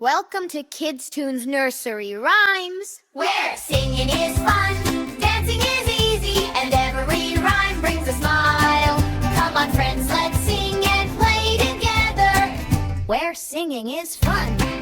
Welcome to Kids Tunes Nursery Rhymes, where singing is fun, dancing is easy, and every rhyme brings a smile. Come on friends, let's sing and play together, where singing is fun.